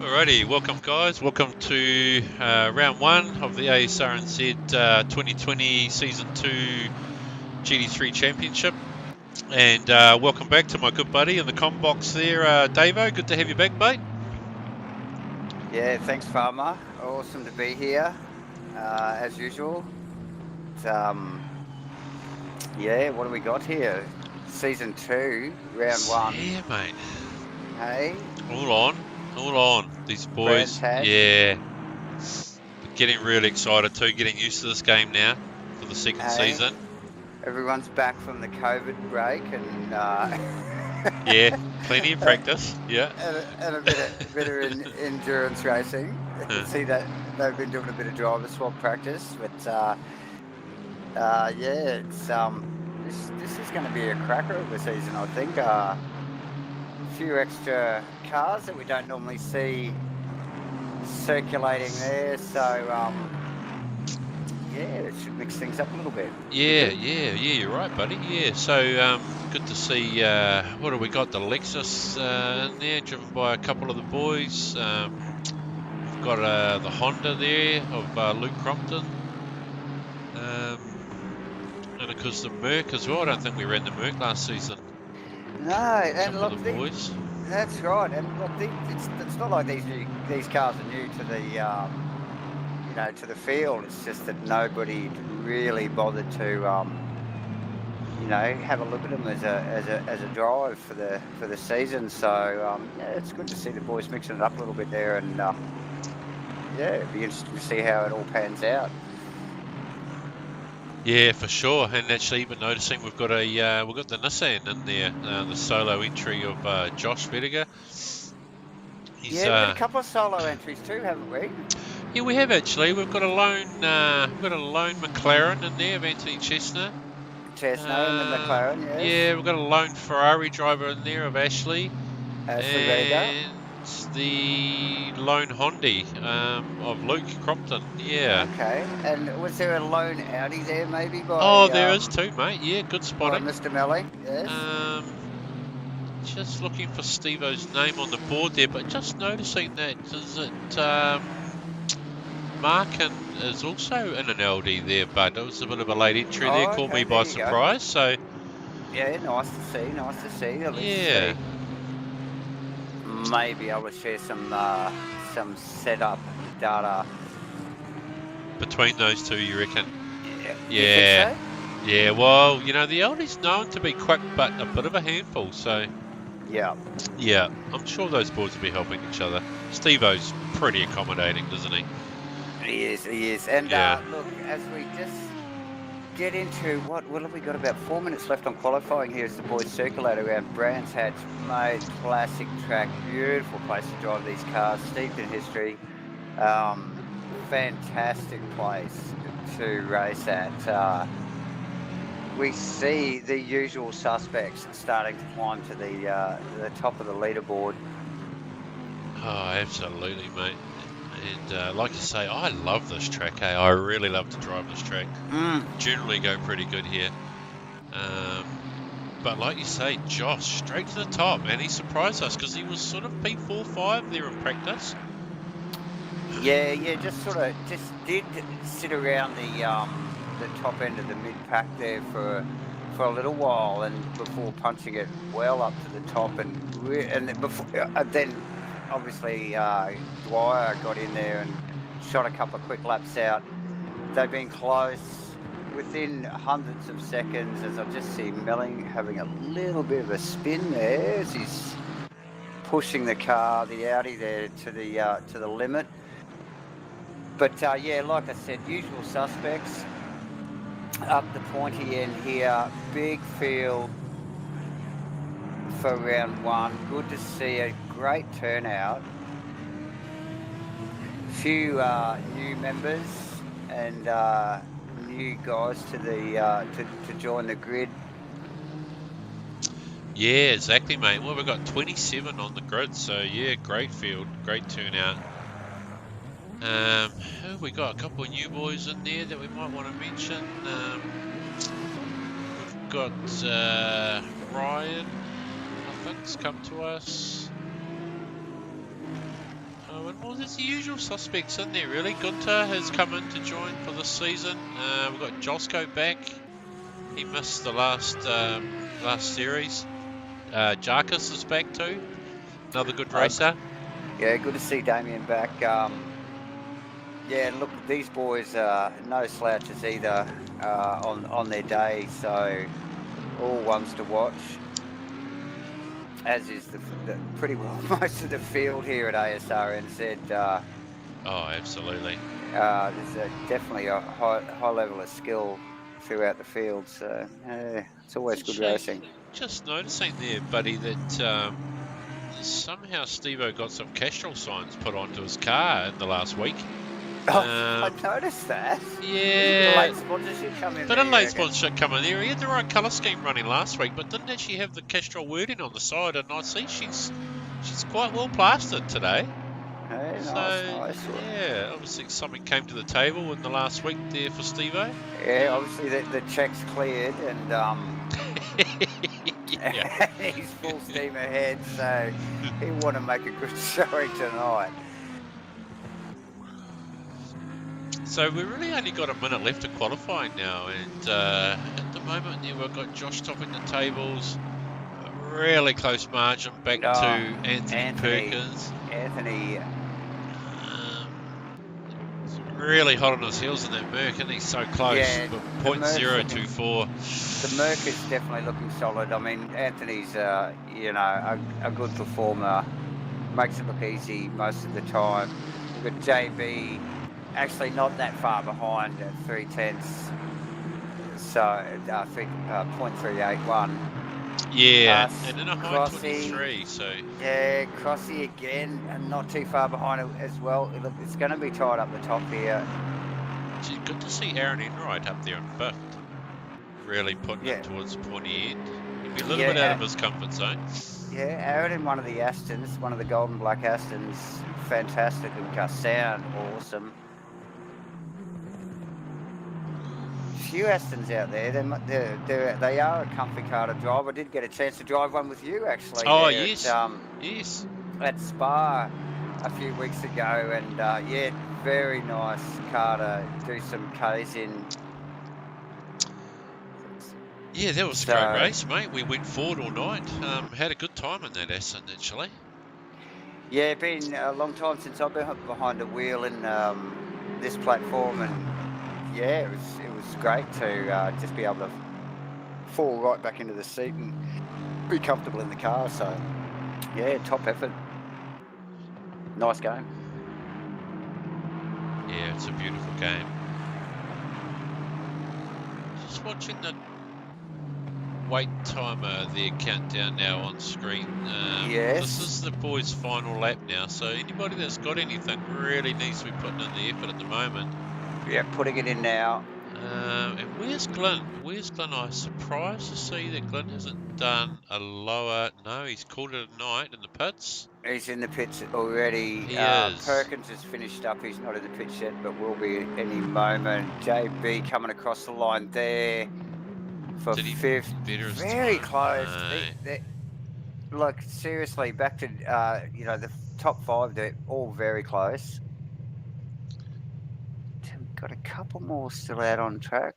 Alrighty, welcome guys. Welcome to round one of the ASRNZ 2020 Season 2 GT3 Championship. And welcome back to my good buddy in the comm box there, Davo. Good to have you back, mate. Yeah, thanks, Farmer. Awesome to be here, as usual. Yeah, what do we got here? Season 2, round 1. Yeah, mate. Hey, All on. These boys, Fantastic. yeah. Getting really excited too, getting used to this game now for the second season. Everyone's back from the COVID break and yeah, plenty of practice. Yeah, and a bit of endurance racing. You can see that they've been doing a bit of driver swap practice, but yeah, it's this is going to be a cracker of the season, I think. A few extra cars that we don't normally see circulating there, so yeah, it should mix things up a little bit. Yeah, you're right, buddy. Yeah, so good to see. What have we got? The Lexus in there, driven by a couple of the boys. We've got the Honda there of Luke Crompton, and of course the Merc as well. I don't think we ran the Merc last season. No, and look, the boys. That's right, and look, it's not like these cars are new to the to the field. It's just that nobody really bothered to have a look at them as a drive for the season. So yeah, it's good to see the boys mixing it up a little bit there, and yeah, it'd be interesting to see how it all pans out. Yeah, for sure. And actually, even noticing we've got the Nissan in there, the solo entry of Josh Vediger. Yeah, we've got a couple of solo entries too, haven't we? Yeah, we have actually. We've got a lone McLaren in there of Anthony Chestnut. Chestnut and the McLaren, yes. Yeah, we've got a lone Ferrari driver in there of Ashley. And the lone Honda of Luke Crompton. Yeah. Okay. And was there a lone Audi there, maybe? There is too, mate. Yeah, good spotting. Mr. Melly. Yes. Just looking for Steve-O's name on the board there, but just noticing that Markin is also in an LD there, but it was a bit of a late entry there, caught me by surprise. So yeah, nice to see. Yeah. Maybe I will share some setup data between those two, you reckon? Yeah. Yeah, well, the LD's known to be quick, but a bit of a handful, so yeah, I'm sure those boys will be helping each other. Steve-O's pretty accommodating, doesn't he? He is. And look, as we just get into what have we got? About 4 minutes left on qualifying here as the boys circulate around Brands Hatch, made classic track, beautiful place to drive these cars, steeped in history, fantastic place to race at. We see the usual suspects starting to climb to the top of the leaderboard. Oh, absolutely, mate. And like you say, I love this track. I really love to drive this track. Generally go pretty good here. But like you say, Josh, straight to the top. And he surprised us because he was sort of P4-5 there in practice. Yeah, just did sit around the top end of the mid-pack there for a little while, and before punching it well up to the top, and then obviously Dwyer got in there and shot a couple of quick laps out. They've been close within hundreds of seconds, as I just see Melling having a little bit of a spin there as he's pushing the Audi there to the limit. But yeah, like I said, usual suspects up the pointy end here. Big field for round 1. Good to see a great turnout. Few new members and new guys to join the grid. Yeah, exactly, mate. Well, we've got 27 on the grid, so yeah, great field, great turnout. We got a couple of new boys in there that we might want to mention. We've got Ryan, I think's come to us. there's the usual suspects in there, really. Gunter has come in to join for this season. We've got Josco back. He missed the last series. Jarkus is back too. Another good racer. Yeah, good to see Damien back. Yeah, look, these boys are no slouches either on their day, so all ones to watch. As is the pretty well most of the field here at ASRNZ. Oh, absolutely. There's definitely a high level of skill throughout the field, so it's always good racing. Just noticing there, buddy, that somehow Steve-O got some Castrol signs put onto his car in the last week. Oh, I noticed that. Yeah. Late sponsorship coming. Bit of late sponsorship coming there. He had the right colour scheme running last week, but didn't actually have the Castrol wording on the side. And I see she's quite well plastered today. Hey, so nice. Yeah, obviously something came to the table in the last week there for Steve-O. Yeah, obviously the check's cleared and he's full steam ahead, so he want to make a good showing tonight. So we've really only got a minute left of qualifying now, and at the moment we've got Josh topping the tables, a really close margin back to Anthony Perkins. Anthony. Really hot on his heels in that Merc, and he's so close. Yeah, 0.024. The Merc is definitely looking solid. I mean, Anthony's a good performer. Makes it look easy most of the time. We've got JB actually not that far behind at 3/10, so 0.381. Yeah, and in a high 23, so... Yeah, Crossy again, and not too far behind it as well. Look, it's going to be tied up the top here. It's good to see Aaron Enright up there in fifth. Really putting it towards the pointy end. He'd be a little bit out of his comfort zone. Yeah, Aaron in one of the Astons, one of the golden black Astons, fantastic and sound awesome. Few Astons out there. They are a comfy car to drive. I did get a chance to drive one with you actually. Oh yes, yes. At Spa a few weeks ago, and yeah, very nice car to do some Ks in. Yeah, that was a great race, mate. We went forward all night. Had a good time in that Aston actually. Yeah, been a long time since I've been behind a wheel in this platform, and yeah, it was great to just be able to fall right back into the seat and be comfortable in the car. So yeah, top effort. Nice game. Yeah, it's a beautiful game. Just watching the wait timer there countdown now on screen. Yes. This is the boys' final lap now, so anybody that's got anything really needs to be putting in the effort at the moment. Yeah, putting it in now. And where's Glenn? I was surprised to see that Glenn hasn't done a lower... No, he's called it a night in the pits. He's in the pits already. He is. Perkins has finished up. He's not in the pits yet, but will be any moment. JB coming across the line there for fifth. Very close. Look, seriously, back to the top five. They're all very close. Got a couple more still out on track.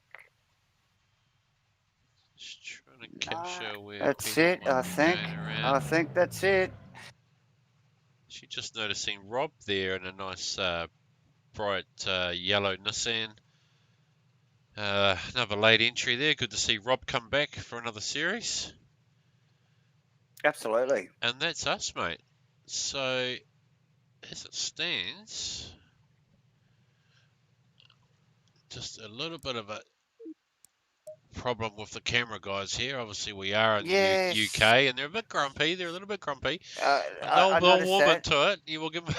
Just trying to capture where that's it, I think. I think that's it. She's just noticing Rob there in a nice bright yellow Nissan. Another late entry there. Good to see Rob come back for another series. Absolutely. And that's us, mate. So, as it stands, just a little bit of a problem with the camera guys here. Obviously, we are in the UK, and they're a bit grumpy. They're a little bit grumpy. But they'll warm into it. You will give them...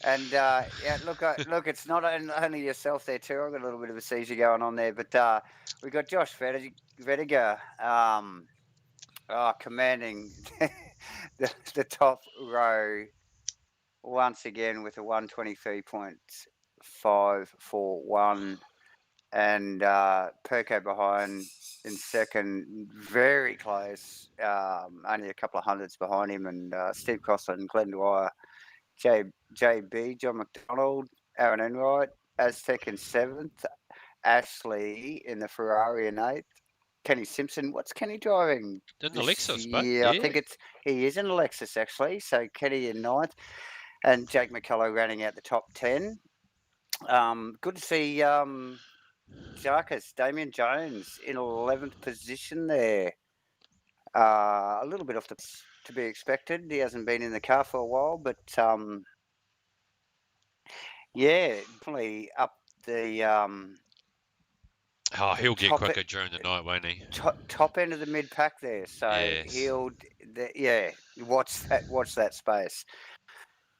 And yeah, look, it's not only yourself there too. I've got a little bit of a seizure going on there, but we've got Josh Vediger commanding the top row once again with a 123.541, and Perko behind in second, very close, only a couple of hundreds behind him, and Steve Crossland and Glenn Dwyer JB, John McDonald, Aaron Enright, Aztec in 7th, Ashley in the Ferrari in 8th, Kenny Simpson. What's Kenny driving In the this Lexus, but year? yeah. I think he is in a Lexus actually. So Kenny in 9th, and Jake McCullough rounding out the top 10. Good to see Jarkus, Damien Jones in 11th position there. A little bit off to be expected. He hasn't been in the car for a while, but yeah, definitely up the Oh, he'll get top quicker during the night, won't he? top end of the mid pack there. So Yes. watch that space.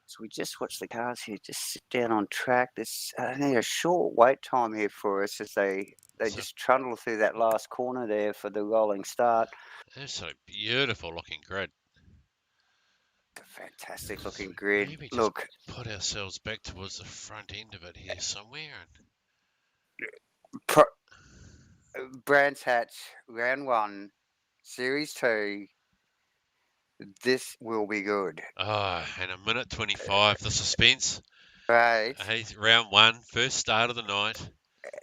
So we just watch the cars here, just sit down on track. There's only a short wait time here for us as they just trundle through that last corner there for the rolling start. It's a beautiful looking grid. A fantastic looking grid. Maybe just Look, put ourselves back towards the front end of it here somewhere. Brands Hatch, round 1, series 2. This will be good. Oh, and a minute 25, the suspense. Right. Round 1, first start of the night.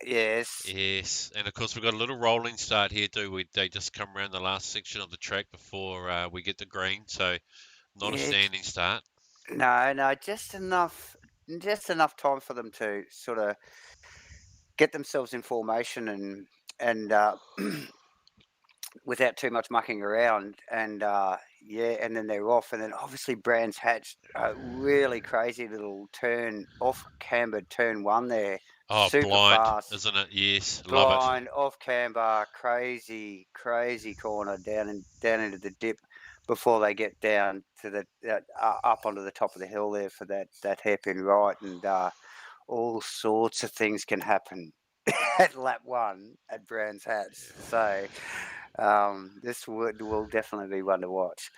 Yes. Yes, and of course we've got a little rolling start here, do we? They just come around the last section of the track before we get the green, so not a standing start. No, just enough time for them to sort of get themselves in formation and without too much mucking around, and and then they're off, and then obviously Brands Hatch, a really crazy little turn off cambered turn 1 there. Oh, super blind, fast, isn't it? Yes, blind, love off camber, crazy corner down into the dip before they get down to the up onto the top of the hill there for that hairpin right, and all sorts of things can happen at lap 1 at Brands Hatch. So this will definitely be one to watch.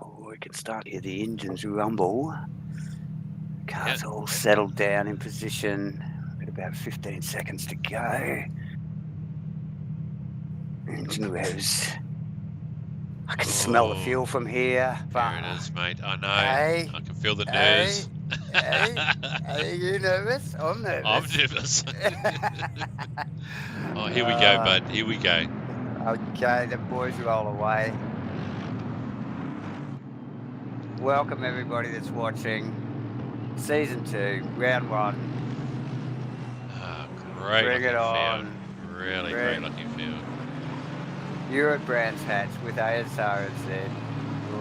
Oh, we can start to hear the engines rumble. Cars all settled down in position. Got about 15 seconds to go. Engine revs. I can smell the fuel from here. There it is, mate. I know. Hey, I can feel the nerves. Are you nervous? I'm nervous. I'm nervous. Oh, here we go, bud. Here we go. Okay, the boys roll away. Welcome everybody that's watching Season 2, Round 1. Oh, great Bring it on. field. Really great looking field. You're at Brands Hatch with ASRNZ.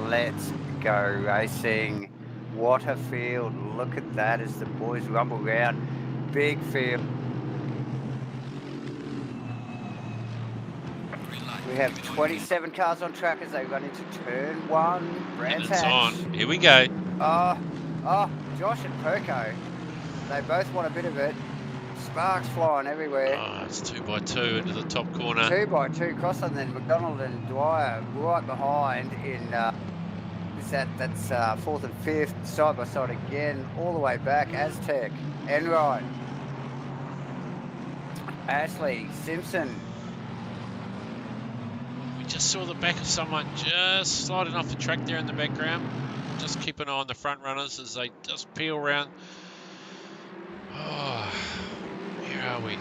Let's go racing. What a field. Look at that as the boys rumble round. Big field. We have 27 cars on track as they run into turn 1. Brands Hatch. On. Here we go. Oh, Josh and Perko. They both want a bit of it. Sparks flying everywhere. Oh, it's 2x2 into the top corner. 2x2 cross, and then McDonald and Dwyer right behind in that's 4th and 5th, side by side again, all the way back. Aztec, Enright, Ashley, Simpson. We just saw the back of someone just sliding off the track there in the background. Just keep an eye on the front runners as they just peel around. Oh, where are we?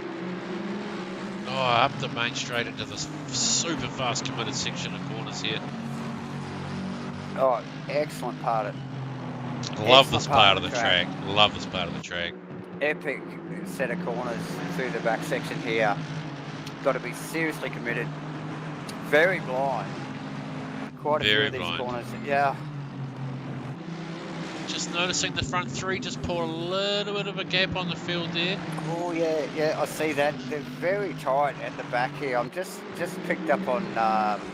Oh, up the main straight into this super fast committed section of corners here. Oh, excellent part of Love this part of the track. Love this part of the track. Epic set of corners through the back section here. Got to be seriously committed. Very blind. Quite a few of these corners. Yeah. Just noticing the front 3 just pour a little bit of a gap on the field there. Oh yeah, I see that. They're very tight at the back here. I'm just picked up on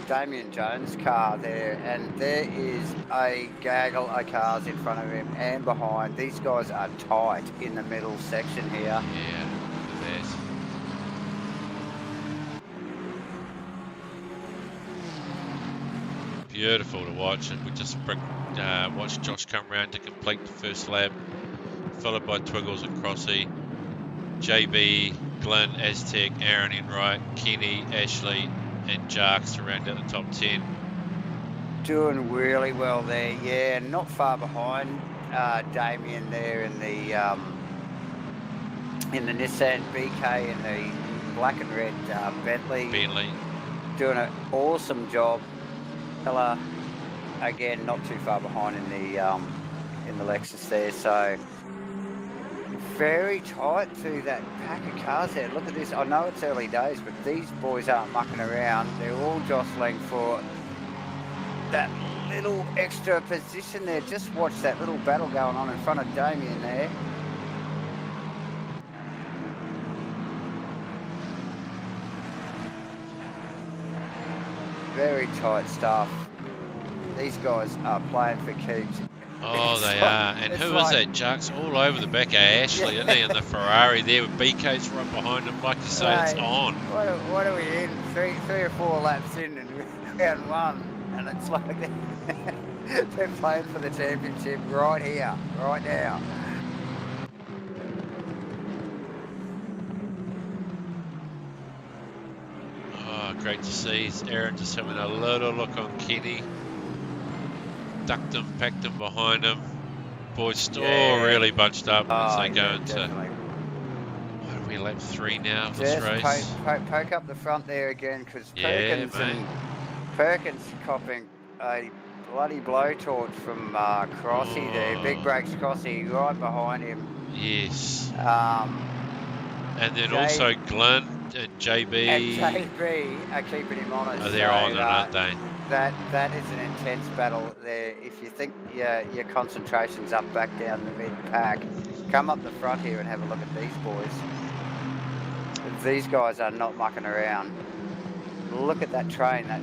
Damien Jones' car there, and there is a gaggle of cars in front of him and behind. These guys are tight in the middle section here. Yeah, look at that. Beautiful to watch, and we just watched Josh come round to complete the first lap, followed by Twiggles and Crossy, JB, Glenn, Aztec, Aaron Enright, Kenny, Ashley and Jarks to round out the top 10. Doing really well there, yeah. Not far behind Damien there in the Nissan BK and the black and red Bentley. Doing an awesome job. Fella, again, not too far behind in the Lexus there. So very tight to that pack of cars there. Look at this. I know it's early days, but these boys aren't mucking around. They're all jostling for that little extra position there. Just watch that little battle going on in front of Damien there. Very tight stuff. These guys are playing for keeps. Oh, they are. And who is that, Jux? All over the back of Ashley, isn't he? In the Ferrari there with BK's right behind him. Like you say, it's on. What are we in? Three or four laps in and round one. And it's like they're playing for the championship right here, right now. Oh, great to see. Aaron just having a little look on Kenny. Ducked him, packed him behind him. Boys still really bunched up as they go into... What are we, lap 3 now of this race? Poke up the front there again, because Perkins copping a bloody blowtorch from Crossy there. Big Brakes Crossy right behind him. Yes. And then also Glenn and JB. And JB are keeping him honest. Oh, they're on it, aren't they? That is an intense battle there. If you think your concentration's up back down the mid-pack, come up the front here and have a look at these boys. These guys are not mucking around. Look at that train, that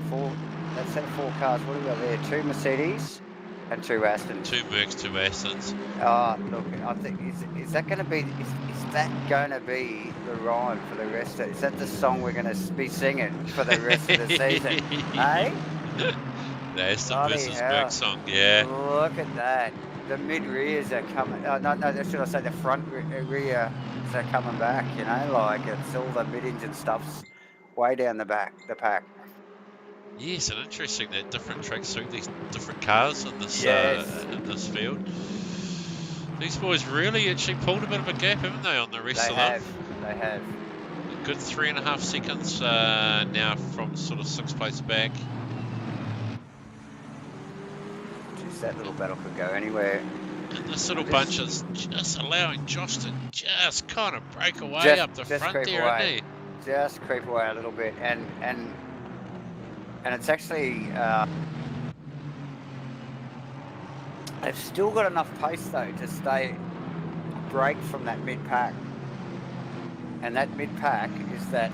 set of 4 cars. What do we got there? 2 Mercedes and 2 Astons. 2 Mercs, 2 Astons. Oh, look, I think is that going to be? Is that going to be the rhyme for the rest of? Is that the song we're going to be singing for the rest of the season? Hey. The Aston versus Merc song, yeah. Look at that. The mid-rears are coming. No, should I say the front rear are coming back, you know, like it's all the mid-engine stuff's way down the pack. Yes, and interesting that different tracks suit these different cars in this field. These boys really actually pulled a bit of a gap, haven't they, on the rest of them? They have. A good 3.5 seconds now from sort of 6th place back. That little battle could go anywhere. And this little bunch is just allowing Josh to just kind of break away up the front there, isn't he? Just creep away a little bit, and it's actually they've still got enough pace though to stay break from that mid pack, and that mid pack is that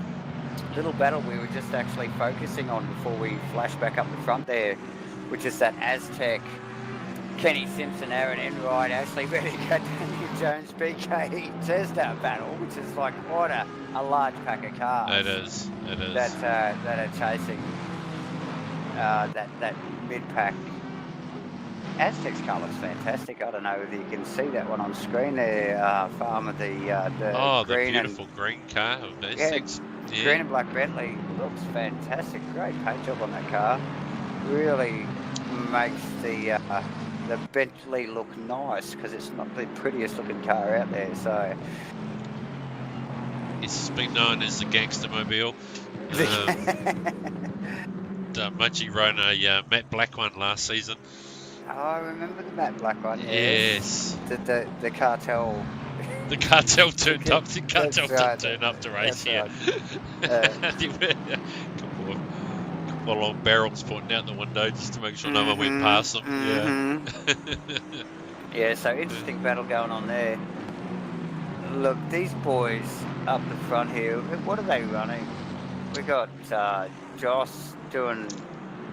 little battle we were just actually focusing on before we flash back up the front there, which is that Aztec. Kenny Simpson, Aaron Enright, Ashley Reddick, Daniel Jones, BK Tesla battle, which is like quite a large pack of cars. It is. That are chasing that mid-pack. Aztec's car looks fantastic. I don't know if you can see that one on screen there, Farmer, the green the beautiful green car of Aztec's. Yeah. Green and black Bentley looks fantastic. Great paint job on that car. Really makes the Bentley look nice, because it's not the prettiest looking car out there. So it's been known as the Gangster Mobile. Mudgee rode a matte black one last season. Oh, I remember the matte black one. Yes. The cartel. The cartel turned up. The cartel didn't turn up to race here. Couple of barrels pointing out the window just to make sure no one went past them. Yeah, so interesting battle going on there. Look, these boys up the front here, what are they running? We got Josh doing,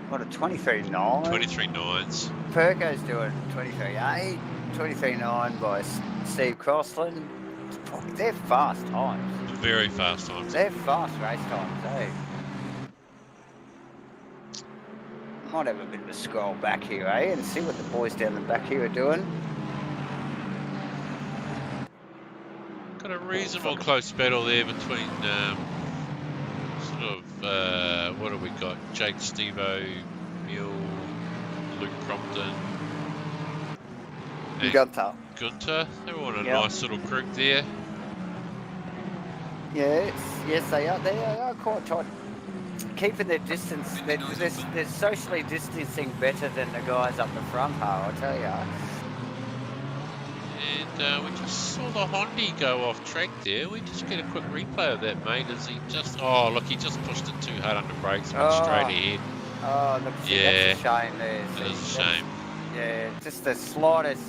what, a 23.9? 23.9s. Perko's doing 23.8, 23.9 by Steve Crossland. They're fast times. Very fast times. They're fast race times, eh? Might have a bit of a scroll back here, eh, and see what the boys down the back here are doing. Got a reasonable close battle there between what have we got? Jake, Stevo, Mule, Luke Crompton, and Gunter. They're all in a nice little group there. Yes, they are. They are quite tight, keeping their distance. They're socially distancing better than the guys up the front, I tell you. And we just saw the Honda go off track there. We just get a quick replay of that, mate. As he just, oh look, he just pushed it too hard under brakes, went straight ahead. Oh, look, that's a shame there. That is a shame. Yeah, just the slightest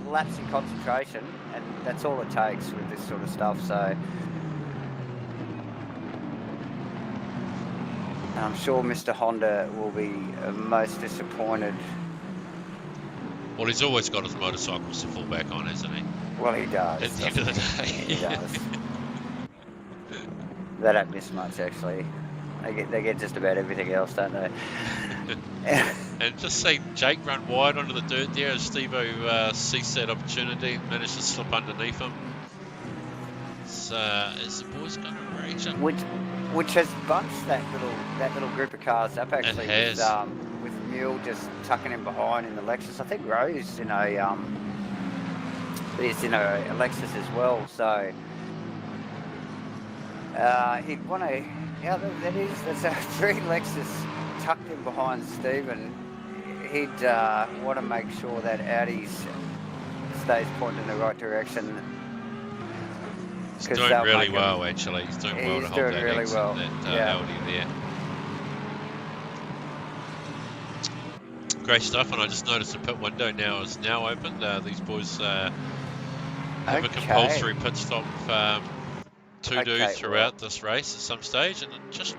lapse in concentration, and that's all it takes with this sort of stuff. So I'm sure Mr. Honda will be most disappointed. Well, he's always got his motorcycles to fall back on, hasn't he? Well, he does. At the end of the day. He does. They don't miss much, actually. They get just about everything else, don't they? And just see Jake run wide onto the dirt there as Steve-O seized that opportunity, managed to slip underneath him. So, is the boys going to rage up? Which has bunched that little group of cars up, actually. It has. With Mule just tucking him behind in the Lexus. I think Rose is in a Lexus as well. So he'd want to. Yeah, that's a three Lexus tucked in behind Stephen. He'd want to make sure that Audi's stays pointing in the right direction. He's doing really well, actually. He's doing well to hold that really well. That Audi there. Great stuff, and I just noticed the pit window now is open. These boys have a compulsory pit stop to do throughout this race at some stage, and just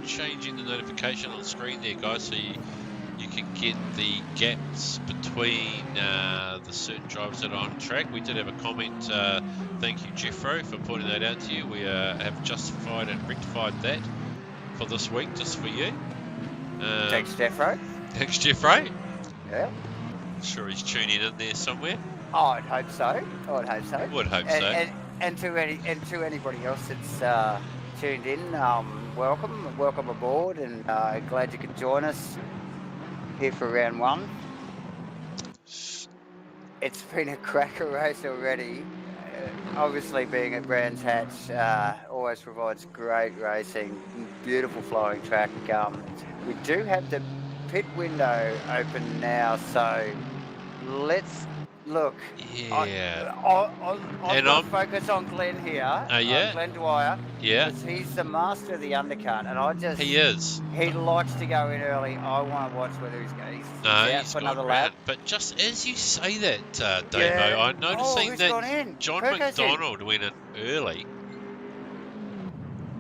changing the notification on screen there, guys, so you can get the gaps between the certain drivers that are on track. We did have a comment. Thank you, Jeffro, for pointing that out to you. We have justified and rectified that for this week, just for you. Thanks, Jeffro. Thanks, Jeffro. Yeah. I'm sure he's tuning in there somewhere. Oh, I'd hope so. Would hope so. And to anybody else that's tuned in, welcome aboard, and glad you could join us here for round one. It's been a cracker race already. Obviously, being at Brands Hatch always provides great racing, beautiful flowing track. We do have the pit window open now, so let's look. Yeah. I'm going to focus on Glenn here. Yeah. Glenn Dwyer. Yeah. Because he's the master of the undercut, and He is. He likes to go in early. I want to watch whether he's he's for another gone lap. round. But just as you say that, Davo, I'm noticing that John McDonald went in early.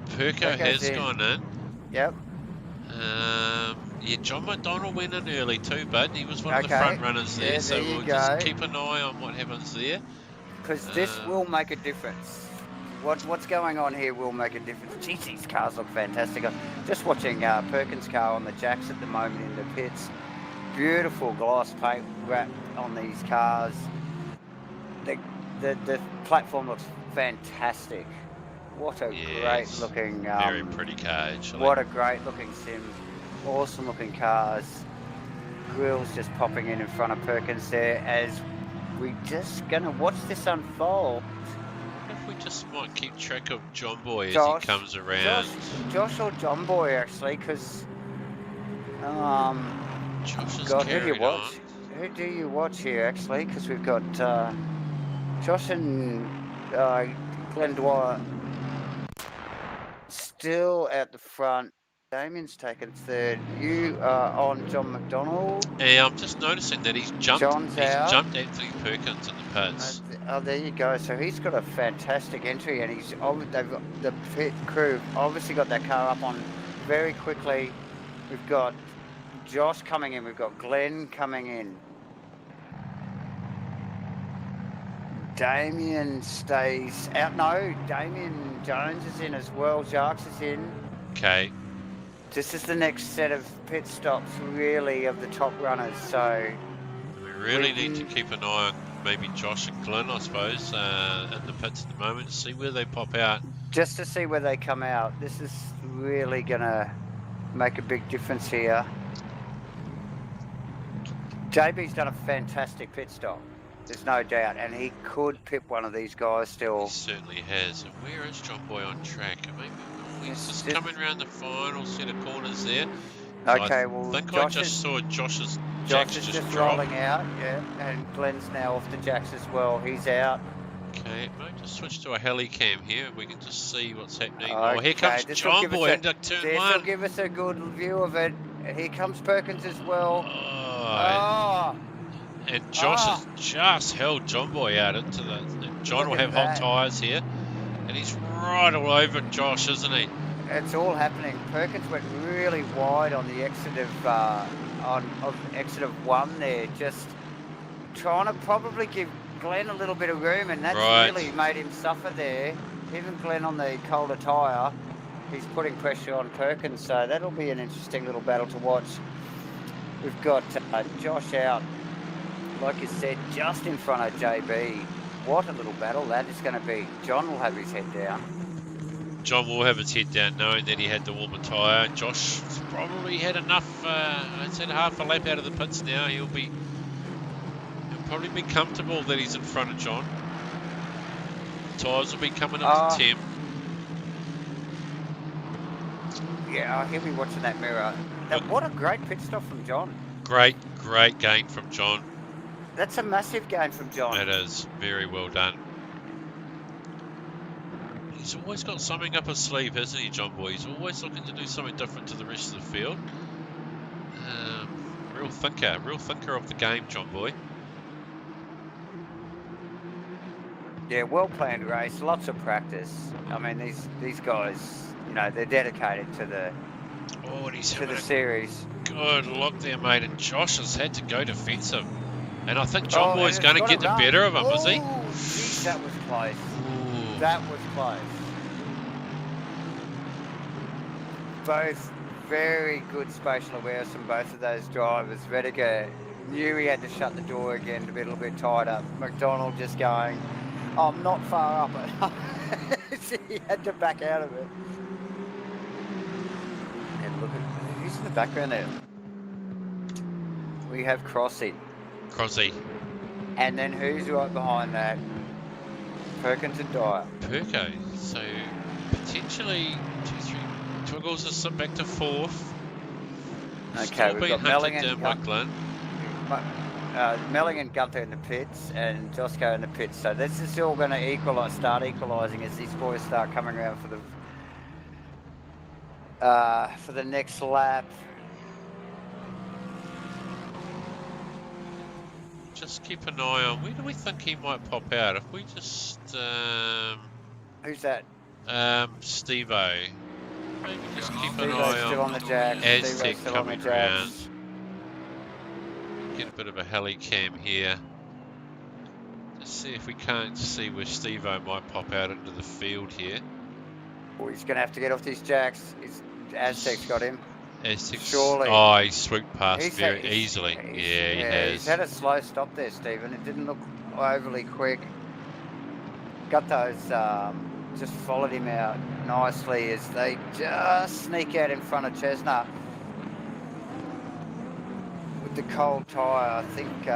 Perko has gone in. Yep. Yeah, John McDonald went in early too, bud. He was one of the front runners there, so we'll just keep an eye on what happens there. Because this will make a difference. What's going on here will make a difference. Jeez, these cars look fantastic. I'm just watching Perkins' car on the jacks at the moment in the pits. Beautiful gloss paint wrap on these cars. The platform looks fantastic. What a great looking... very pretty car, actually. What a great looking sim. Awesome looking cars. Grills just popping in front of Perkins there as we just going to watch this unfold. I wonder if we just might keep track of John Boy as he comes around. Josh or John Boy, actually, because... Josh is God, carrying on. Who do you watch here, actually? Because we've got Josh and Glenn Dwyer still at the front. Damien's taken third. You are on John McDonald. Yeah, I'm just noticing that he's jumped. John's out. Jumped Anthony Perkins in the pits. There you go. So he's got a fantastic entry, and the pit crew obviously got that car up on very quickly. We've got Josh coming in. We've got Glenn coming in. Damien stays out. No, Damien Jones is in as well. Jacques is in. Okay. This is the next set of pit stops, really, of the top runners. So we really need to keep an eye on maybe Josh and Glenn, I suppose, in the pits at the moment, to see where they pop out. Just to see where they come out. This is really gonna make a big difference here. JB's done a fantastic pit stop. There's no doubt, and he could pip one of these guys still. He certainly has. And where is John Boy on track? Maybe he's just coming around the final set of corners there. Okay, I well, think Josh I just saw Josh's Josh is just drop. rolling out, yeah, and Glenn's now off the jacks as well. He's out. Okay, might just switch to a heli cam here. We can just see what's happening. Okay, Oh, here comes John Boy into turn this 1. will give us a good view of it. Here comes Perkins as well. Oh. And Josh has just held John Boy out into the... John will have hot tyres here. And he's right all over Josh, isn't he? It's all happening. Perkins went really wide on the exit of exit of 1 there, just trying to probably give Glenn a little bit of room, and that's really made him suffer there. Even Glenn on the colder tyre, he's putting pressure on Perkins, so that'll be an interesting little battle to watch. We've got Josh out, like you said, just in front of JB. What a little battle that is going to be. John will have his head down. John will have his head down knowing that he had the warmer tyre. Josh probably had enough, I'd say half a lap out of the pits now. He'll probably be comfortable that he's in front of John. Tyres will be coming up to temp. Yeah, he'll be watching that mirror. Now, what a great pit stop from John. Great gain from John. That's a massive gain from John. It is. Very well done. He's always got something up his sleeve, hasn't he, John Boy? He's always looking to do something different to the rest of the field. Real thinker of the game, John Boy. Yeah, well planned race, lots of practice. I mean, these guys, you know, they're dedicated to the series. Good look there, mate. And Josh has had to go defensive, and I think John Boy's going to get the better of him, is he? Geez, that was close. Ooh. That was close. Both very good spatial awareness from both of those drivers. Rediger knew he had to shut the door again to be a little bit tighter. McDonald just going, I'm not far up it. He had to back out of it. And look at who's in the background there. We have Crossy. And then who's right behind that? Perkins and Dyer. Perko. So potentially Twiggles is back to 4th. Okay, we've got Melling and Glenn. Melling and Gunther in the pits, and Josco in the pits. So this is all going to start equalising as these boys start coming around for the next lap. Just keep an eye on. Where do we think he might pop out? If we just who's that? Steve-O. Maybe just keep an eye on. Still on the jacks. Aztec coming around. Get a bit of a heli cam here. Just see if we can't see where Steve-O might pop out into the field here. Well, he's going to have to get off these jacks. Aztec's got him. Aztec. Surely. Oh, he swooped past very easily. Yeah, he has. He's had a slow stop there, Stephen. It didn't look overly quick. Got those, just followed him out nicely as they just sneak out in front of Chesner. With the cold tyre, I think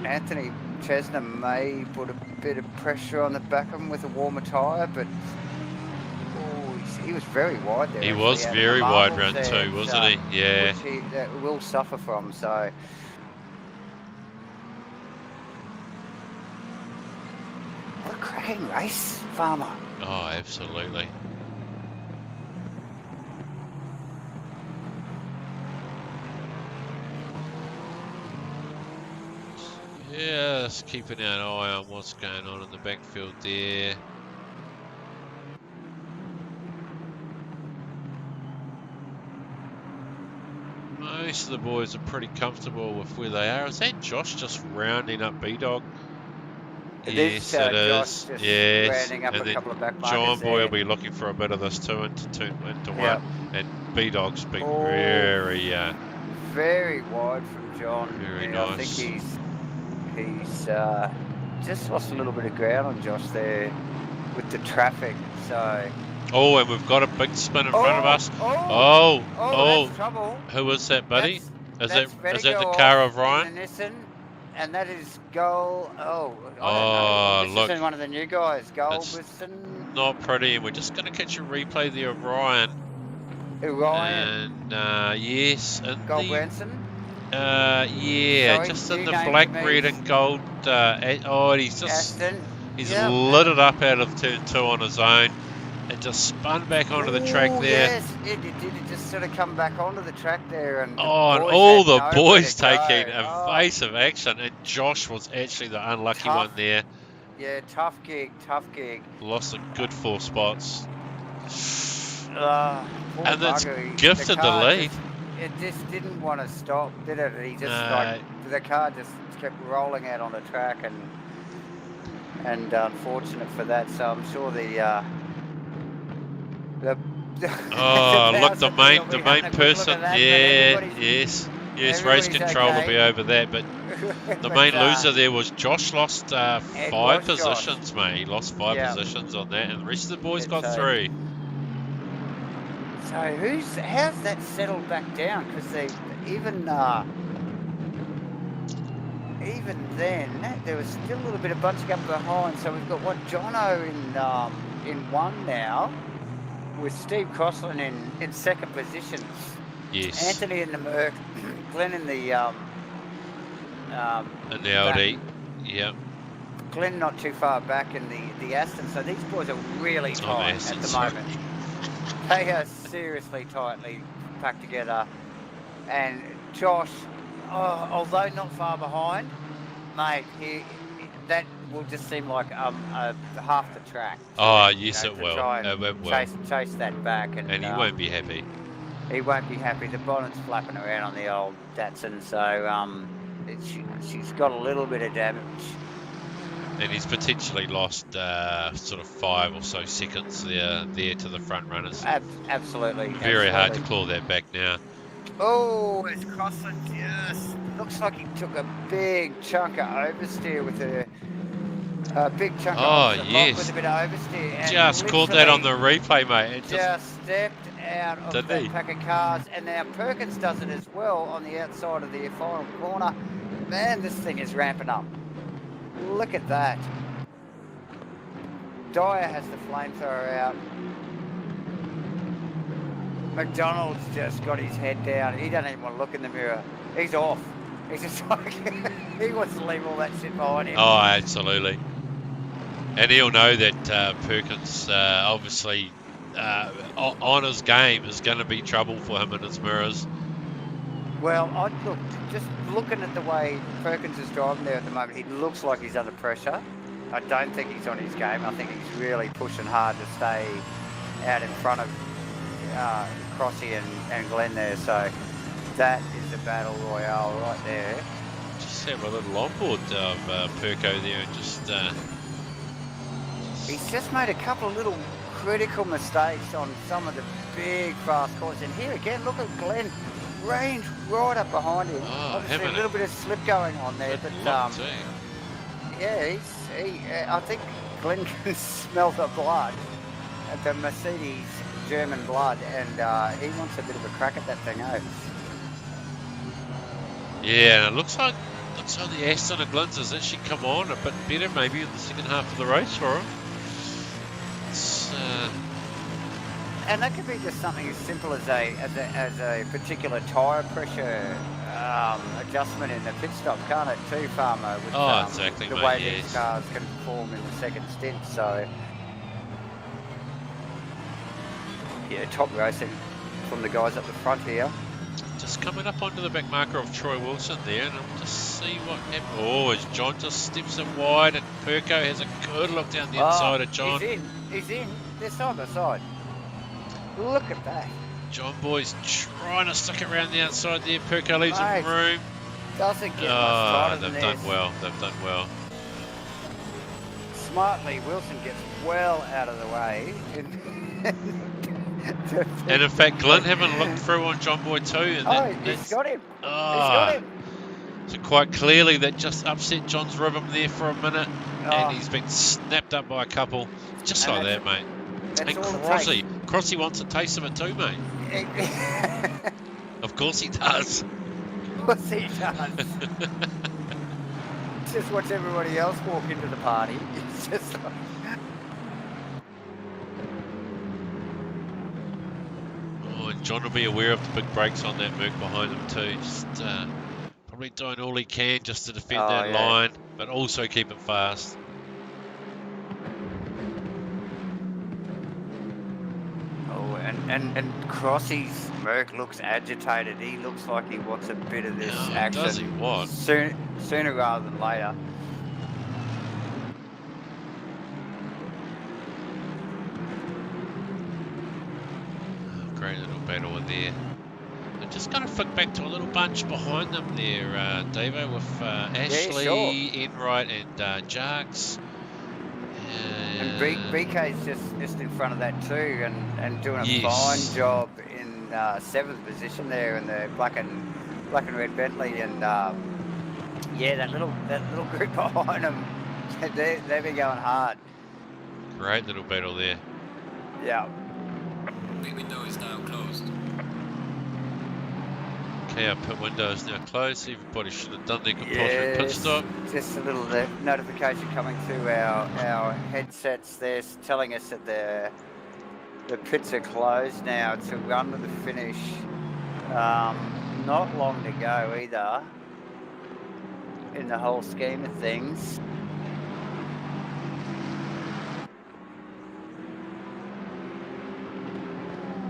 Anthony Chesner may put a bit of pressure on the back of him with a warmer tyre, but he was very wide there. He was very wide round 2, wasn't he? Yeah. Which he will suffer from, so. What a cracking race, Farmer. Oh, absolutely. Yeah, just keeping an eye on what's going on in the backfield there. Most of the boys are pretty comfortable with where they are. Is that Josh just rounding up B-Dog? Yes, it is. Yes, rounding up and a couple of back John Boy will be looking for a bit of this too into one. And B-Dog's been very wide from John. Very nice. I think he's just lost a little bit of ground on Josh there with the traffic. So Oh, and we've got a big spin in front of us. Oh, Oh, that's trouble. who is that, buddy? Is That's that the car of Ryan? in the Nissan, and that is Goal. Oh, I don't Oh, know. This look. is one of the new guys. It's Golbison. not pretty, and we're just going to catch a replay there of Ryan. Ryan. And yes, in Golbranson. yeah, Sorry, just in new the name black, to me. red, and gold. And he's just Aston. he's Yep. lit it up out of turn 2 on his own, and just spun back onto the track there. Yes, it did. It just sort of come back onto the track there, and And all the boys taking evasive action, and Josh was actually the unlucky one there. Yeah, tough gig. Lost a good 4 spots. And that's gifted the lead. It just didn't want to stop, did it? He just the car just kept rolling out on the track, and unfortunate for that. So I'm sure look, the main person. Yes, race control will be over that, but the main loser there was Josh. Lost 5 positions, mate. He lost 5 positions on that, and the rest of the boys got through. So how's that settled back down? Because they even then there was still a little bit of bunching up behind. So we've got Jono in 1 now, with Steve Crossland in 2nd position. Yes. Anthony in the Merc, Glenn in the Audi. Yep. Glenn not too far back in the Aston. So these boys are really tight at the moment. They are seriously tightly packed together. And Josh, although not far behind, mate, that will just seem like half the track. Yes, it will. Chase that back, and he won't be happy. He won't be happy. The bonnet's flapping around on the old Datsun, so she's got a little bit of damage. And he's potentially lost sort of 5 or so seconds there to the front runners. Absolutely. Very hard to claw that back now. Oh, it's Crossland. Yes. Looks like he took a big chunk of oversteer with a big chunk of with a bit of oversteer. And just caught that on the replay, mate. It just stepped out of that pack of cars. And now Perkins does it as well on the outside of the final corner. Man, this thing is ramping up. Look at that. Dyer has the flamethrower out. McDonald's just got his head down. He doesn't even want to look in the mirror. He's off. He's just like, he wants to leave all that shit behind him. Oh, absolutely. And he'll know that Perkins, obviously, on his game is going to be trouble for him in his mirrors. Well, just looking at the way Perkins is driving there at the moment, he looks like he's under pressure. I don't think he's on his game. I think he's really pushing hard to stay out in front of Crossy and Glenn there. So that is a battle royale right there. Just have a little onboard of Perko there, and he's just made a couple of little critical mistakes on some of the big fast corners. And here again, look at Glenn. Range right up behind him. Obviously a little bit of slip going on there, but I think Glenn can smell the blood, the Mercedes German blood, and he wants a bit of a crack at that thing, Yeah, and it looks like the Aston of Glenn's has actually come on a bit better maybe in the second half of the race for him. And that could be just something as simple as a particular tyre pressure adjustment in the pit stop, can't it, too, Farmer? With, exactly, the way these cars can perform in the second stint. So, yeah, top racing from the guys up the front here. Just coming up onto the back marker of Troy Wilson there, and I'll just see what happens. Oh, as John just steps it wide, and Perko has a good look down the inside of John. He's in. They're side by side. Look at that. John Boy's trying to stick it around the outside there. Perko leaves him room. Doesn't get much tighter than they've done well. They've done well. Smartly, Wilson gets well out of the way. And in fact, Glenn haven't looked through on John Boy too. And he's got him. He's got him. So quite clearly that just upset John's rhythm there for a minute. And he's been snapped up by a couple. Just like that, mate. That's And all it Crossy. takes. Crossy wants a taste of it too, mate. Of course he does. Of course he does. Just watch everybody else walk into the party. It's just like... Oh, and John will be aware of the big brakes on that Merc behind him too. Just probably doing all he can just to defend that line, but also keep it fast. Oh, and Crossy's Merc looks agitated. He looks like he wants a bit of this action. Does he what? Sooner rather than later. Oh, great little battle there. I'm just going to flick back to a little bunch behind them there, Davo, with Ashley, Enright, and Jarks. And BK's just in front of that too, and doing a fine job in 7th position there in the black and red Bentley, and yeah, that little group behind them, they've been going hard. Great little battle there. Yeah. Pit window is now closed. Okay, our pit window is now closed. Everybody should have done their compulsory pit stop. Just a little notification coming to our headsets there, telling us that the pits are closed now to run to the finish. Not long to go either in the whole scheme of things.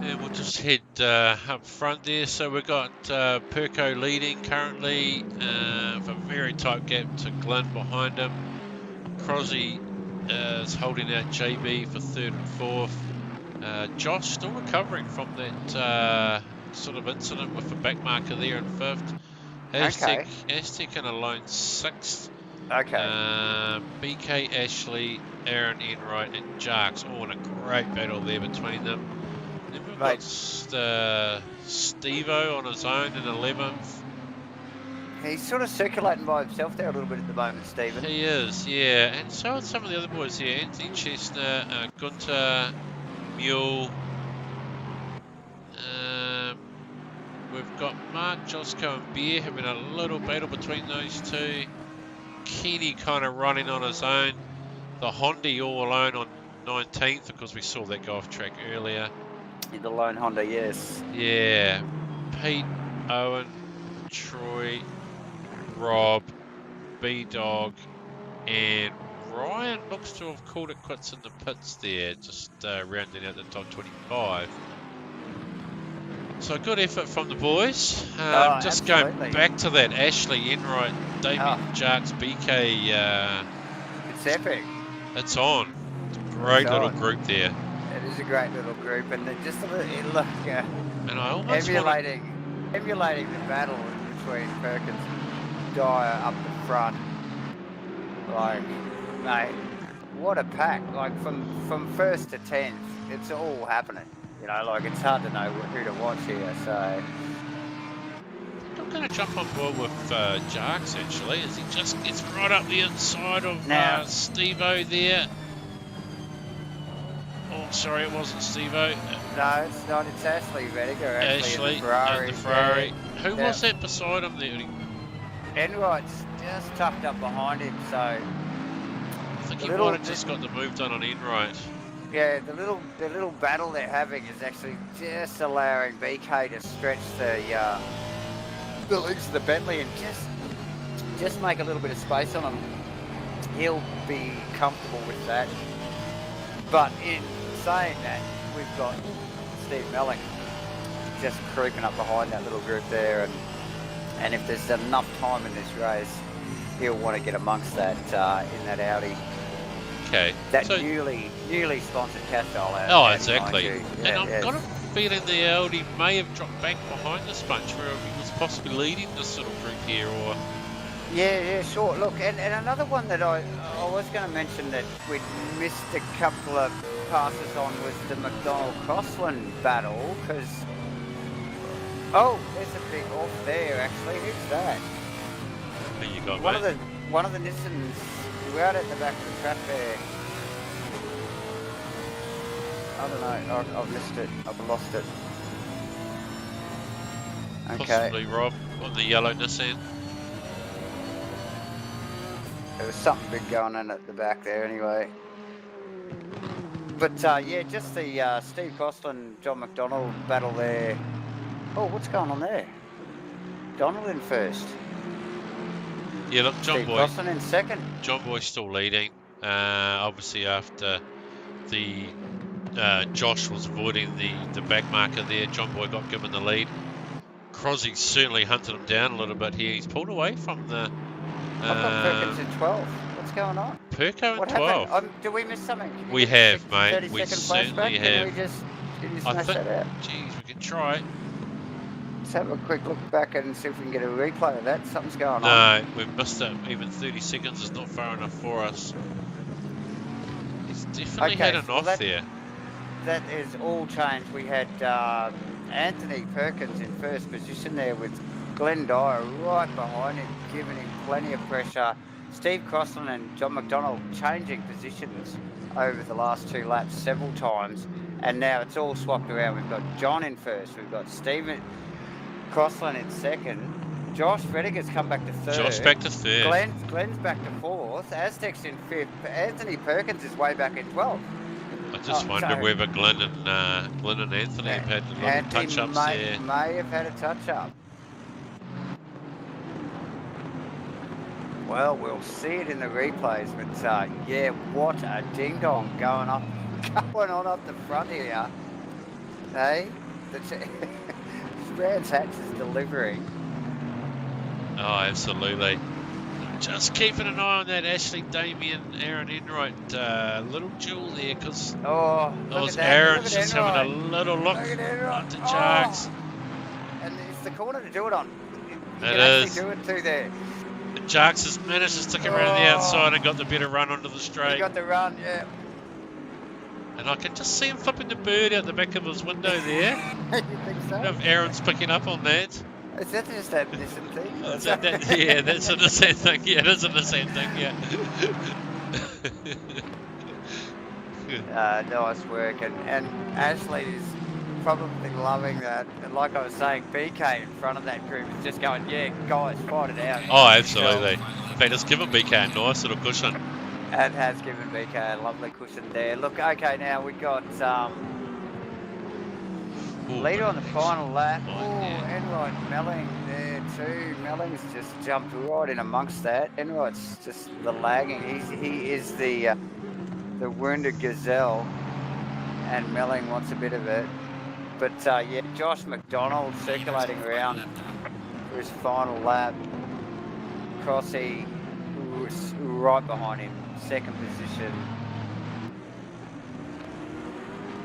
And we'll just head up front there. So we've got Perko leading currently, with a very tight gap to Glenn behind him. Crosby is holding out JB for 3rd and 4th. Josh still recovering from that sort of incident with the back marker there in 5th. Aztec in a lone 6th. Okay. BK, Ashley, Aaron, Enright, and Jarks all in a great battle there between them. Then we've got Steve-O on his own in 11th. He's sort of circulating by himself there a little bit at the moment, Stephen. He is, yeah. And so are some of the other boys here. Anthony Chestnut, Gunter, Mule. We've got Mark, Josco and Bear having a little battle between those two. Kenny kind of running on his own. The Honda all alone on 19th, because we saw that go off track earlier. In the lone Honda, yes. Yeah. Pete, Owen, Troy, Rob, B-Dog, and Ryan looks to have called it quits in the pits there, just rounding out the top 25. So a good effort from the boys. Just absolutely. going back to that, Ashley, Enright, Damien, Jarks, BK. It's epic. It's on. It's a great little group there. It is a great little group, and just a little, look, and I almost emulating the battle between Perkins and Dyer up the front. Like, mate, what a pack! Like from 1st to 10th, it's all happening. You know, like it's hard to know who to watch here. So I'm going to jump on board with Jarks actually, as he just gets right up the inside of Steve-O there. Oh, sorry, it wasn't Steve-O. No, it's not. It's Ashley Rediger. Ashley in the Ferrari. Who was that beside him there? Enright's just tucked up behind him, so I think he might have just got the move done on Enright. Yeah, the little battle they're having is actually just allowing BK to stretch the legs of the Bentley and just make a little bit of space on him. He'll be comfortable with that. But in saying that, we've got Steve Mellick just creeping up behind that little group there, and if there's enough time in this race, he'll want to get amongst that in that Audi. Okay. That newly sponsored Castrol Audi. Oh, exactly. Yeah, and I've got a feeling the Audi may have dropped back behind this bunch, where he was possibly leading this little group here, or... Yeah, sure. Look, and another one that I was going to mention that we'd missed a couple of passes on was the McDonald-Crossland battle, because... Oh, there's a big off there, actually. Who's that? Who you got, mate? One of the Nissans. We're out at the back of the track there. I don't know. I've missed it. I've lost it. Okay. Possibly Rob on the yellow Nissan. There was something big going on at the back there anyway. But yeah, just the Steve Gosselin, John McDonald battle there. Oh, what's going on there? Donald in first. Yeah, look, John Steve Boy. Gosselin in second. John Boy's still leading. Obviously, after the Josh was avoiding the back marker there, John Boy got given the lead. Crosby certainly hunted him down a little bit here. He's pulled away from the. I've got Perkins in 12. What's going on? Perko in What 12. happened? Did we miss something? Can you We give us have, a mate. 30 We second certainly flashback? have. Can you I smash think, that out? geez, we can try. Let's have a quick look back and see if we can get a replay of that. Something's going on. No, we've missed it. Even 30 seconds is not far enough for us. He's definitely had an off there. That is all changed. We had Anthony Perkins in first position there with Glenn Dyer right behind him, giving him plenty of pressure. Steve Crosland and John McDonald changing positions over the last 2 laps several times, and now it's all swapped around. We've got John in first, we've got Stephen Crosland in second, Josh Rediger's come back to third. Josh back to third. Glenn's back to fourth, Aztec's in fifth, Anthony Perkins is way back in 12th. I just wonder whether Glenn and Anthony have had little touch-ups there. May have had a touch-up. Well, we'll see it in the replays, but yeah, what a ding-dong going on up the front here. Hey, Brands Hatch is delivering. Oh, absolutely. Just keeping an eye on that Ashley Damien, Aaron Enright little duel there, because Aaron's just having a little look onto Jarks. And it's the corner to do it on. You It can is. actually do it through there. Jarks has managed to stick around the outside and got the better run onto the straight. He got the run, yeah. And I can just see him flipping the bird out the back of his window there. You think so? I don't know if Aaron's picking up on that. Is that just that Nissan thing? Yeah, that's a Nissan thing. Yeah, it is a Nissan thing, yeah. Nice work. And Ashley is probably loving that. And like I was saying, BK in front of that group is just going, yeah, guys, fight it out. Oh, absolutely. In fact, it's given BK a nice little cushion. And has given BK a lovely cushion there. Look, okay, now we got leader on the final lap. Enright Melling there too. Melling's just jumped right in amongst that. Enright's just the lagging. He is the wounded gazelle, and Melling wants a bit of it. But yeah, Josh McDonald circulating around for his final lap. Crossy was right behind him, second position.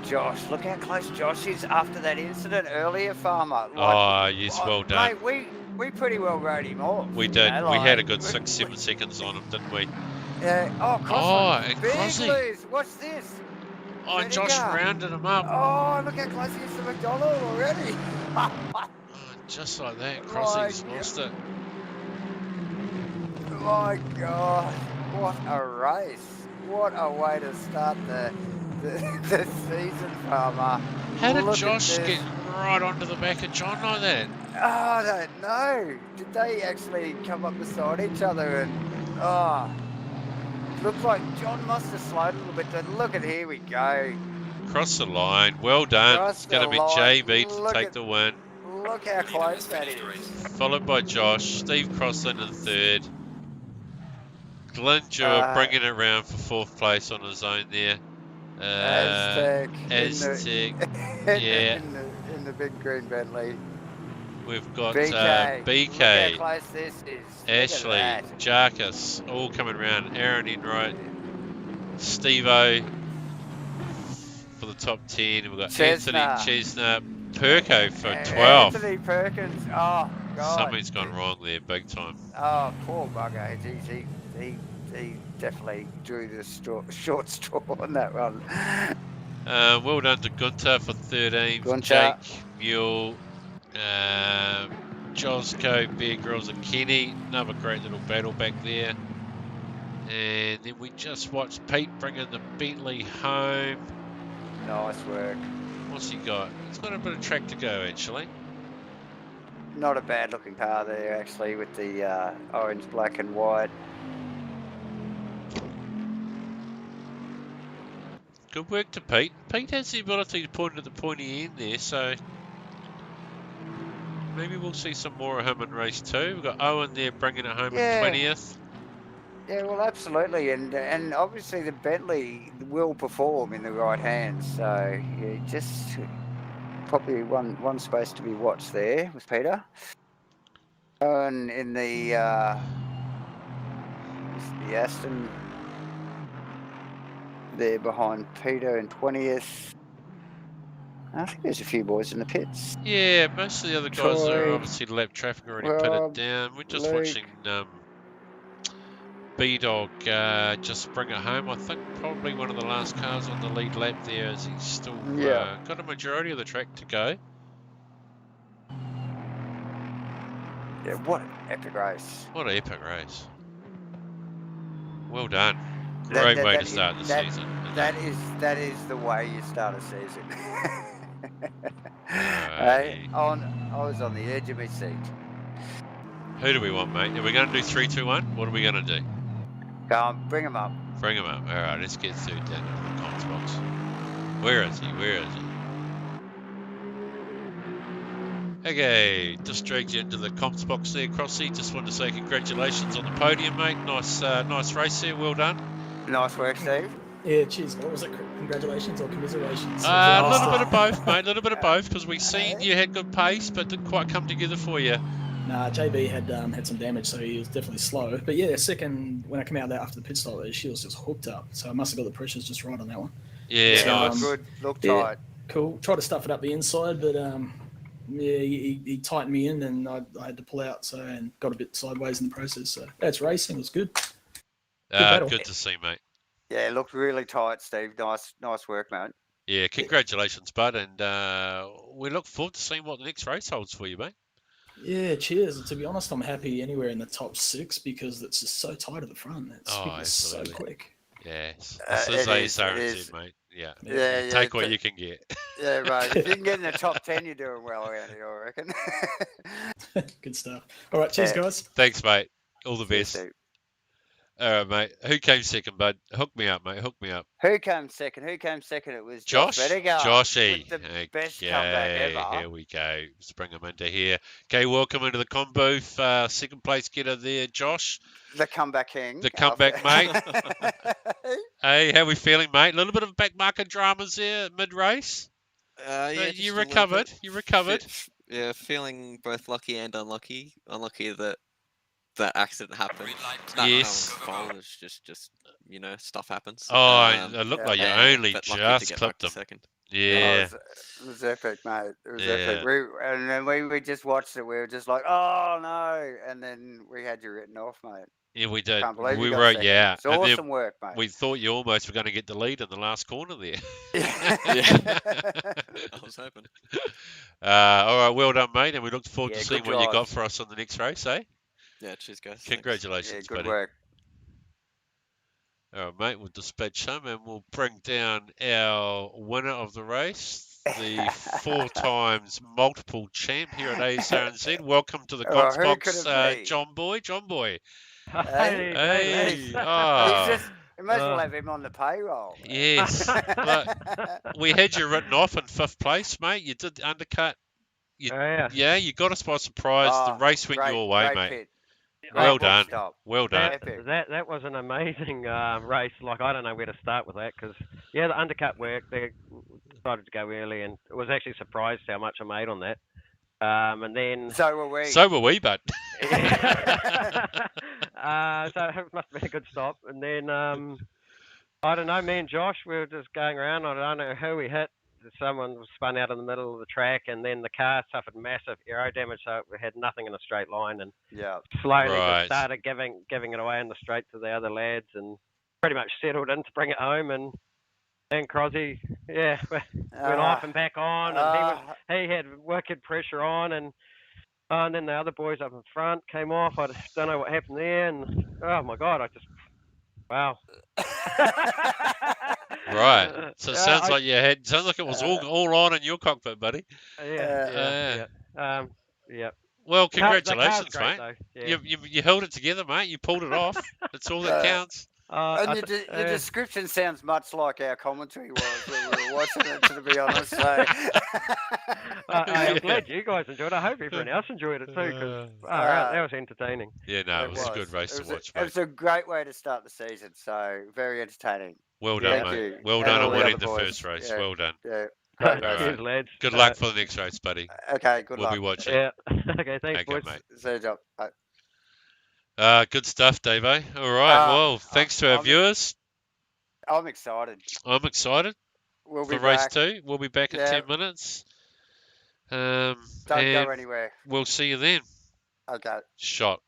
Josh, look how close Josh is after that incident earlier, Farmer. Yes, well done. Mate, we pretty well rode him off. We did. We had a good 6-7 seconds on him, didn't we? Yeah. Oh, Crossy. Big Crossy. lose. What's this? Oh, and Josh rounded him up. Oh, look how close he is to McDonald already. Just like that, Crossy's lost it. My God, what a race. What a way to start the season, Farmer. How did Josh get right onto the back of John like that? Oh, I don't know. Did they actually come up beside each other and, looked like John must have slowed a little bit. But look at, here we go. Cross the line. Well done. It's going to be JB to take the win. Look how close that is. Followed by Josh. Steve Crossland in third. Glenn Dewar bringing it around for fourth place on his own there. Aztec. Yeah. In the big green Bentley. We've got BK. BK. Look how close this is. Ashley, Jarkus, all coming around. Aaron Enright, Steve-O for the top 10. We've got Chestnut. Anthony Chestnut, Perko for 12. Anthony Perkins. Oh, God. Something's gone wrong there, big time. Oh, poor bugger. He definitely drew the short straw on that one. Well done to Gunter for 13. Jake, Mule, Josco, Bear Grylls and Kenny. Another great little battle back there. And then we just watched Pete bringing the Bentley home. Nice work. What's he got? He's got a bit of track to go, actually. Not a bad looking car there, actually, with the orange, black and white. Good work to Pete. Pete has the ability to point at the pointy end there, so maybe we'll see some more of him in race 2. We've got Owen there bringing it home in 20th. Yeah, well, absolutely, and obviously the Bentley will perform in the right hands. So yeah, just probably one space to be watched there with Peter. And in the Aston, there behind Peter in 20th. I think there's a few boys in the pits. Yeah, most of the other guys are obviously lap traffic already pitted down. We're just watching B-Dog just bring it home. I think probably one of the last cars on the lead lap there, as he's still got a majority of the track to go. Yeah, what an epic race. What an epic race. Well done. Great way to start the season. That is the way you start a season. Hey, I was on the edge of my seat. who do we want, mate? Are we going to do 3, 2, 1? What are we going to do? Go on, bring him up. Bring him up. All right, let's get through down to the comms box. Where is he? Where is he? Okay, just dragged you into the comms box there, Crossy. Just wanted to say congratulations on the podium, mate. Nice race there. Well done. Nice work, Steve. Yeah, cheers. What was it? Congratulations or commiserations? A little bit of both, mate. A little bit of both, because we seen you had good pace, but didn't quite come together for you. Nah, JB had some damage, so he was definitely slow. But yeah, second, when I came out there after the pit stop, she was just hooked up. So I must have got the pressures just right on that one. Yeah, so, nice. Good. Look tight. Cool. Tried to stuff it up the inside, but yeah, he tightened me in, and I had to pull out, and got a bit sideways in the process. So that's racing. It was good. Good to see, mate. Yeah, it looked really tight, Steve. Nice work, mate. Yeah, congratulations, bud, and we look forward to seeing what the next race holds for you, mate. Yeah, cheers. And to be honest, I'm happy anywhere in the top 6 because it's just so tight at the front. It's so quick. Yes, this is ASRNZ, mate. Yeah. Take what you can get. Yeah, right. If you can get in the top 10, you're doing well around here, I reckon. Good stuff. All right, cheers, guys. Thanks, mate. All the best. All right, mate. Who came second, bud? Hook me up, mate. Hook me up. Who came second? It was Josh. Joshy. The best comeback ever. Here we go. Let's bring him into here. Okay, welcome into the com booth. Second place getter there, Josh. The comeback king. The comeback, mate. Hey, how we feeling, mate? A little bit of back market dramas there mid-race. Yeah, you recovered. You recovered. Yeah, feeling both lucky and unlucky. Unlucky that accident happened. Yes. It's just stuff happens. Oh, it looked like you only just clipped him. Second. Yeah. Oh, it was epic, mate. It was epic. And then we just watched it. We were just like, oh no! And then we had you written off, mate. Yeah, we did. Can't believe We you got wrote, second. yeah. It's awesome work, mate. We thought you almost were going to get the lead in the last corner there. I was hoping. All right, well done, mate. And we look forward to good seeing what you drive. got for us on the next race, eh? Yeah, cheers, guys. Congratulations, Yeah, good buddy. work. All right, mate. We'll dispatch him and we'll bring down our winner of the race, the 4 times multiple champ here at ASRNZ. Welcome to the comms box, John Boy. Hey. Oh. You might as well have him on the payroll. Yes. We had you written off in 5th place, mate. You did undercut. You got us by surprise. The race went your way, mate. Pit. Well done. Well done. That was an amazing race. Like, I don't know where to start with that because, the undercut worked. They decided to go early, and it was actually surprised how much I made on that. And then so were we. So were we, but so it must have been a good stop. And then I don't know. Me and Josh, we were just going around. I don't know who we hit. Someone was spun out in the middle of the track, and then the car suffered massive aero damage, so we had nothing in a straight line, and slowly just started giving it away in the straight to the other lads, and pretty much settled in to bring it home. And Crosby, went off and back on, and he had wicked pressure on, and then the other boys up in front came off. I just don't know what happened there, and oh my God, wow. Right. So it sounds I- like sounds like it was all on in your cockpit, buddy. Yeah. Well, The car's congratulations, great mate. though. Yeah. You held it together, mate. You pulled it off. That's all that counts. And your description sounds much like our commentary was when we were watching it, to be honest. So. I'm glad you guys enjoyed it. I hope everyone else enjoyed it too, because that was entertaining. Yeah, no, it was a good race to watch, It was mate. a great way to start the season, so very entertaining. Well done, Thank mate. you. Well And done all on the winning other the boys. first race. Yeah. Well done. Yeah. Great All race. Cheers, lads. Good luck for the next race, buddy. Okay, good We'll luck. be watching. Yeah. Okay, thanks, Okay, boys. mate. See you, John. Bye. Good stuff, Dave. All right. Well, thanks to our viewers. I'm excited. I'm excited We'll for be race back. 2. We'll be back in Yeah. 10 minutes. Don't and go anywhere. we'll see you then. Okay. Shot.